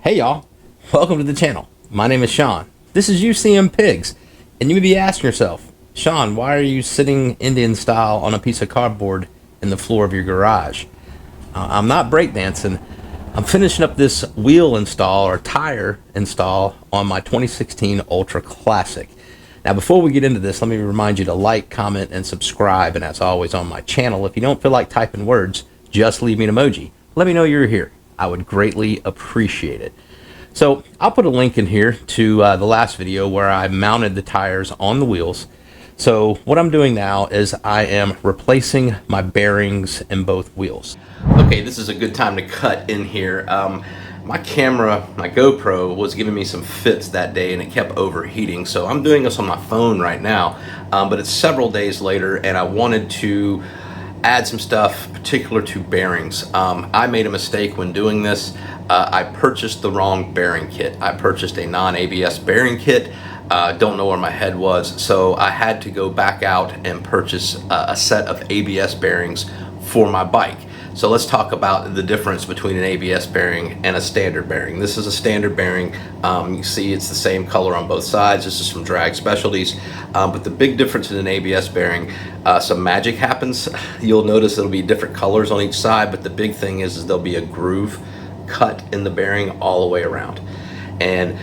Hey y'all, welcome to the channel. My name is Sean. This is UCM Pigs, and you may be asking yourself, Sean, why are you sitting Indian style on a piece of cardboard in the floor of your garage? I'm not breakdancing. I'm finishing up this wheel install or tire install on my 2016 Ultra Classic. Now before we get into this, let me remind you to like, comment, and subscribe. And as always on my channel, if you don't feel like typing words, just leave me an emoji. Let me know you're here. I would greatly appreciate it. So I'll put a link in here to the last video where I mounted the tires on the wheels. So what I'm doing now is I am replacing my bearings in both wheels. Okay, this is a good time to cut in here. My camera, my GoPro, was giving me some fits that day and it kept overheating. So I'm doing this on my phone right now, but it's several days later and I wanted to add some stuff particular to bearings. I made a mistake when doing this. I purchased the wrong bearing kit. I purchased a non-ABS bearing kit. Don't know where my head was, so I had to go back out and purchase a set of ABS bearings for my bike. So let's talk about the difference between an ABS bearing and a standard bearing. This is a standard bearing. You see it's the same color on both sides. This is from Drag Specialties. But the big difference in an ABS bearing, some magic happens. You'll notice it'll be different colors on each side, but the big thing is there'll be a groove cut in the bearing all the way around. And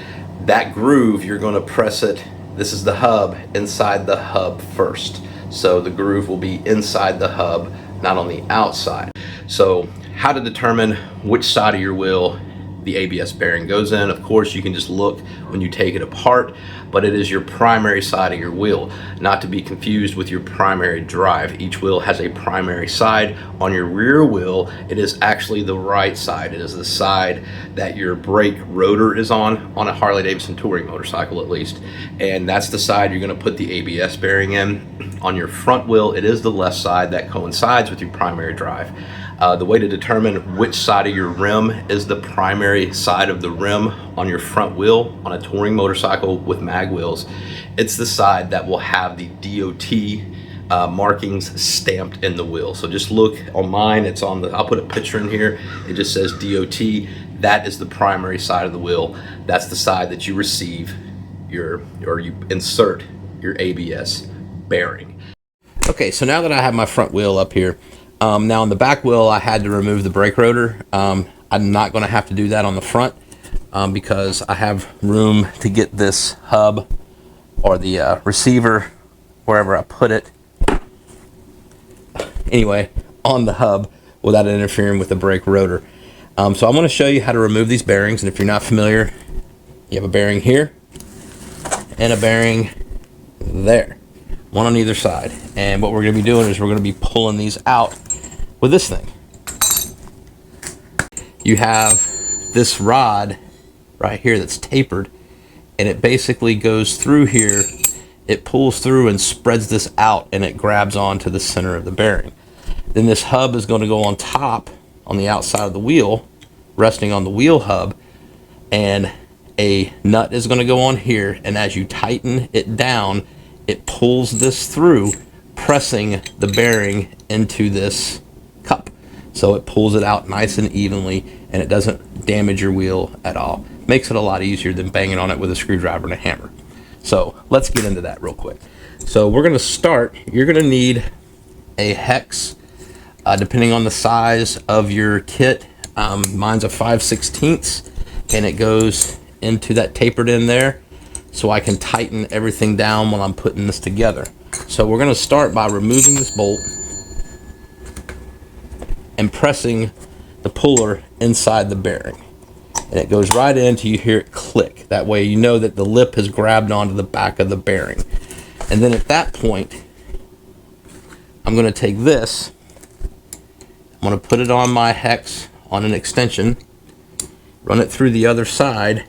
that groove, you're gonna press it, this is the hub, inside the hub first. So the groove will be inside the hub, not on the outside. So how to determine which side of your wheel the ABS bearing goes in. Of course, you can just look when you take it apart, but it is your primary side of your wheel, not to be confused with your primary drive. Each wheel has a primary side. On your rear wheel, it is actually the right side. It is the side that your brake rotor is on a Harley-Davidson touring motorcycle at least. And that's the side you're gonna put the ABS bearing in. On your front wheel, it is the left side that coincides with your primary drive. The way to determine which side of your rim is the primary side of the rim on your front wheel on a touring motorcycle with mag wheels, it's the side that will have the DOT markings stamped in the wheel. So just look on mine, it's on the, I'll put a picture in here, it just says DOT. That is the primary side of the wheel. That's the side that you receive you insert your ABS bearing. Okay, so now that I have my front wheel up here, now on the back wheel I had to remove the brake rotor. I'm not going to have to do that on the front because I have room to get this hub or the receiver, wherever I put it, anyway, on the hub without interfering with the brake rotor. So I'm going to show you how to remove these bearings, and if you're not familiar, you have a bearing here and a bearing there, one on either side. And what we're going to be doing is we're going to be pulling these out with this thing. You have this rod right here that's tapered, and it basically goes through here, it pulls through and spreads this out, and it grabs onto the center of the bearing. Then this hub is going to go on top on the outside of the wheel, resting on the wheel hub, and a nut is going to go on here, and as you tighten it down, it pulls this through, pressing the bearing into this cup. So it pulls it out nice and evenly, and it doesn't damage your wheel at all. Makes it a lot easier than banging on it with a screwdriver and a hammer. So let's get into that real quick. So we're going to start, you're going to need a hex, depending on the size of your kit. Mine's a 5/16, and it goes into that tapered end there, so I can tighten everything down while I'm putting this together. So we're going to start by removing this bolt and pressing the puller inside the bearing, and it goes right in till you hear it click. That way you know that the lip has grabbed onto the back of the bearing. And then at that point, I'm going to take this, I'm going to put it on my hex on an extension, run it through the other side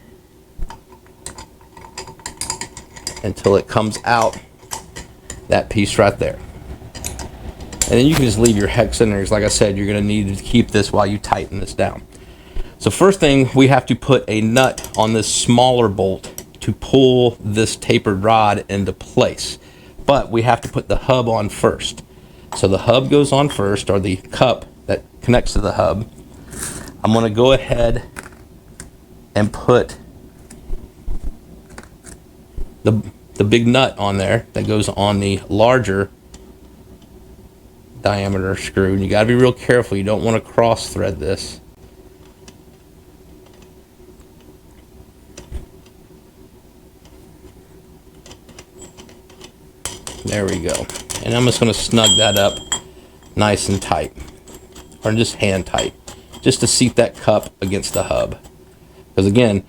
until it comes out, that piece right there. And then you can just leave your hex in there, because like I said, you're going to need to keep this while you tighten this down. So first thing, we have to put a nut on this smaller bolt to pull this tapered rod into place. But we have to put the hub on first. So the hub goes on first, or the cup that connects to the hub. I'm going to go ahead and put the big nut on there that goes on the larger diameter screw. And you got to be real careful. You don't want to cross thread this. There we go. And I'm just going to snug that up nice and tight, or just hand tight, just to seat that cup against the hub. Because again,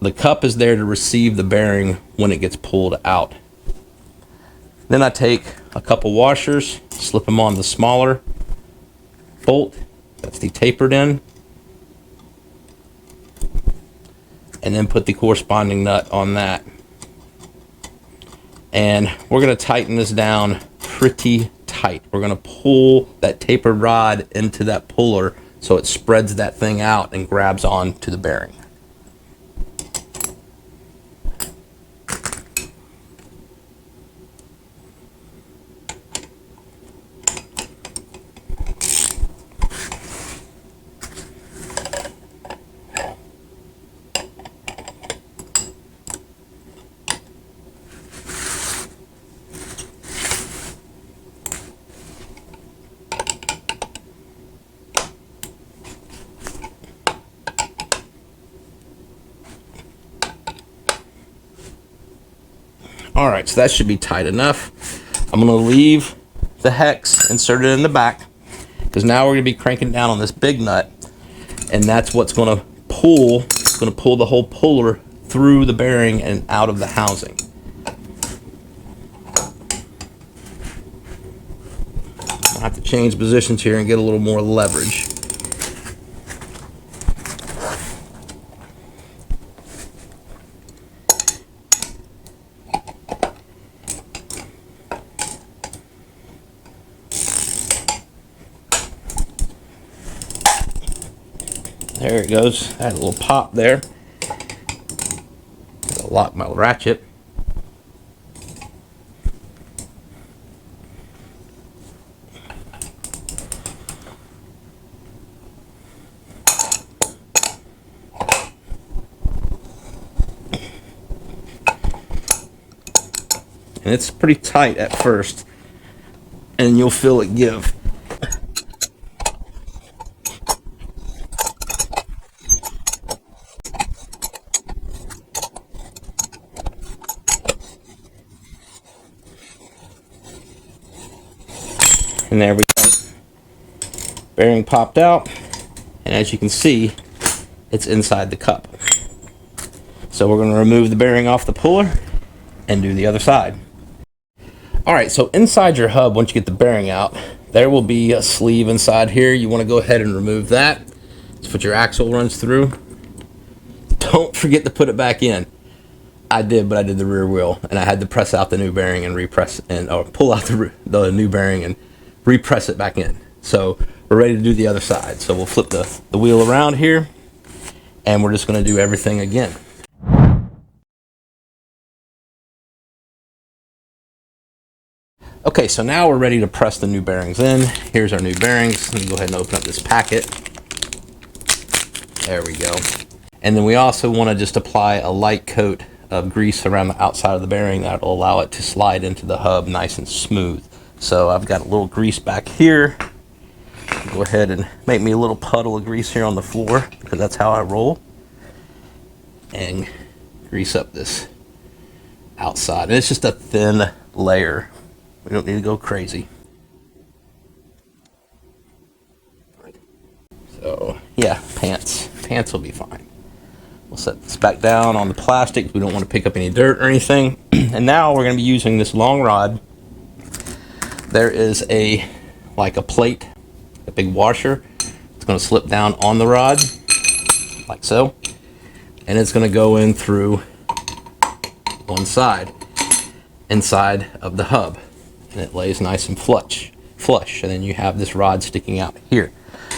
the cup is there to receive the bearing when it gets pulled out. Then I take a couple washers, slip them on the smaller bolt that's the tapered end, and then put the corresponding nut on that. And we're going to tighten this down pretty tight. We're going to pull that tapered rod into that puller so it spreads that thing out and grabs on to the bearing. All right, so that should be tight enough. I'm going to leave the hex inserted in the back, because now we're going to be cranking down on this big nut, and that's what's going to pull. It's going to pull the whole puller through the bearing and out of the housing. I have to change positions here and get a little more leverage. There it goes. I had a little pop there. I'll lock my ratchet. And it's pretty tight at first, and you'll feel it give. And there we go. Bearing popped out, and as you can see, it's inside the cup. So we're going to remove the bearing off the puller and do the other side. Alright, so inside your hub, once you get the bearing out, there will be a sleeve inside here. You want to go ahead and remove that. That's what your axle runs through. Don't forget to put it back in. I did, but I did the rear wheel, and I had to press out the new bearing and repress, and or pull out the new bearing and repress it back in. So we're ready to do the other side. So we'll flip the wheel around here, and we're just going to do everything again. Okay, so now we're ready to press the new bearings in. Here's our new bearings. Let me go ahead and open up this packet. There we go. And then we also want to just apply a light coat of grease around the outside of the bearing that will allow it to slide into the hub nice and smooth. So I've got a little grease back here. Go ahead and make me a little puddle of grease here on the floor, because that's how I roll. And grease up this outside. And it's just a thin layer. We don't need to go crazy. So yeah, pants will be fine. We'll set this back down on the plastic. We don't want to pick up any dirt or anything. And now we're going to be using this long rod. There is a plate, a big washer. It's going to slip down on the rod like so, and it's going to go in through one side inside of the hub, and it lays nice and flush, and then you have this rod sticking out here.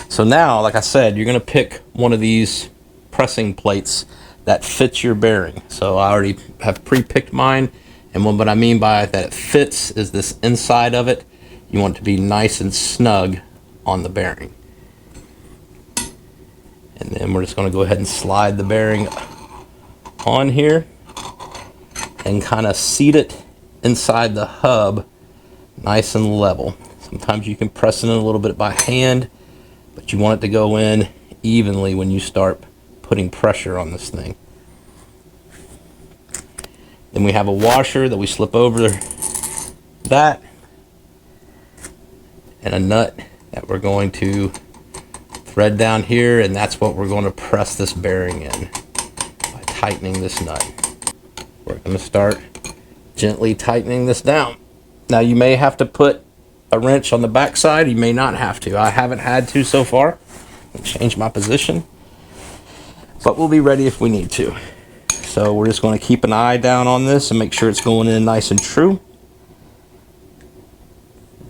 So now, like I said, you're going to pick one of these pressing plates that fits your bearing. So I already have pre-picked mine, and what I mean by that it fits is this inside of it. You want it to be nice and snug on the bearing. And then we're just going to go ahead and slide the bearing on here and kind of seat it inside the hub nice and level. Sometimes you can press it in a little bit by hand, but you want it to go in evenly when you start putting pressure on this thing. Then we have a washer that we slip over that, and a nut that we're going to thread down here, and that's what we're going to press this bearing in by tightening this nut. We're going to start gently tightening this down. Now you may have to put a wrench on the back side, you may not have to. I haven't had to so far. I'll change my position, but we'll be ready if we need to. So we're just going to keep an eye down on this and make sure it's going in nice and true.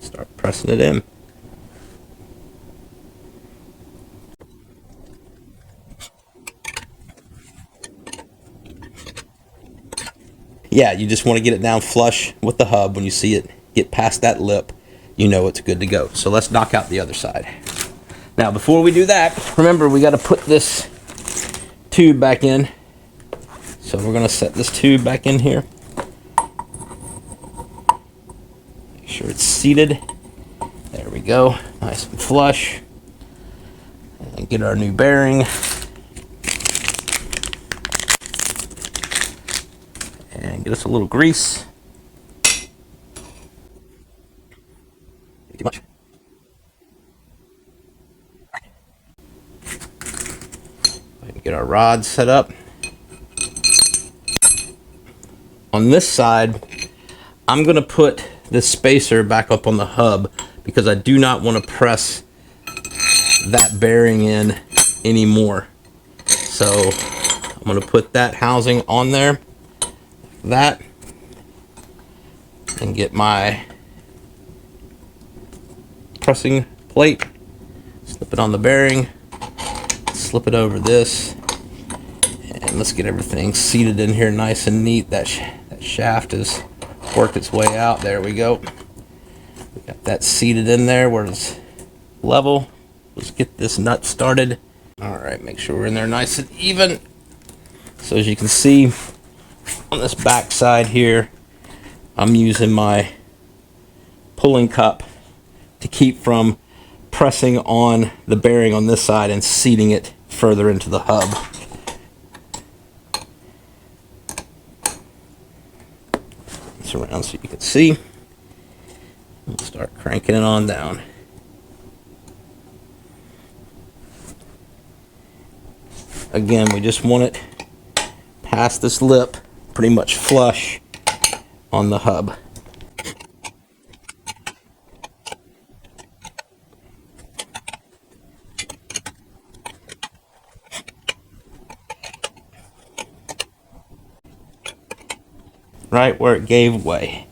Start pressing it in. Yeah, you just want to get it down flush with the hub. When you see it get past that lip, you know it's good to go. So let's knock out the other side. Now, before we do that, remember we got to put this tube back in. So we're going to set this tube back in here. Make sure it's seated. There we go, nice and flush. And get our new bearing. And get us a little grease. Too much. Get our rod set up. On this side, I'm going to put this spacer back up on the hub because I do not want to press that bearing in anymore. So I'm going to put that housing on there, that, and get my pressing plate, slip it on the bearing, slip it over this, and let's get everything seated in here nice and neat. That shaft has worked its way out. There we go. We got that seated in there where it's level. Let's get this nut started. All right, make sure we're in there nice and even. So as you can see on this back side here, I'm using my pulling cup to keep from pressing on the bearing on this side and seating it further into the hub. This around so you can see. We'll start cranking it on down. Again, we just want it past this lip, pretty much flush on the hub. Right where it gave way.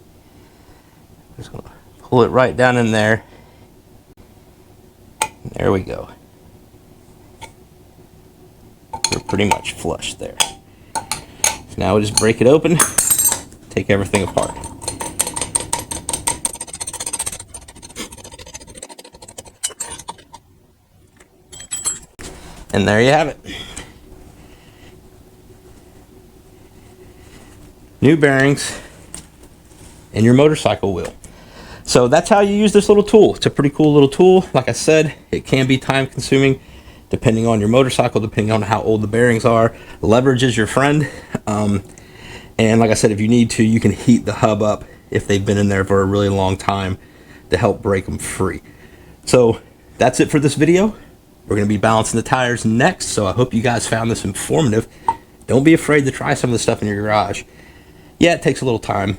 Just gonna pull it right down in there. There we go. We're pretty much flush there. So now we just break it open, take everything apart. And there you have it. New bearings in your motorcycle wheel. So that's how you use this little tool. It's a pretty cool little tool. Like I said, it can be time consuming depending on your motorcycle, depending on how old the bearings are. Leverage is your friend. And like I said, if you need to, you can heat the hub up if they've been in there for a really long time to help break them free. So that's it for this video. We're going to be balancing the tires next. So I hope you guys found this informative. Don't be afraid to try some of the stuff in your garage. Yeah, it takes a little time.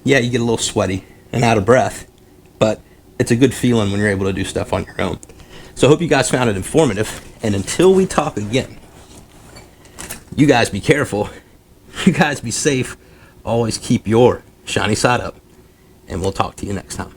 Yeah, you get a little sweaty and out of breath, but it's a good feeling when you're able to do stuff on your own. So I hope you guys found it informative, and until we talk again, you guys be careful, you guys be safe, always keep your shiny side up, and we'll talk to you next time.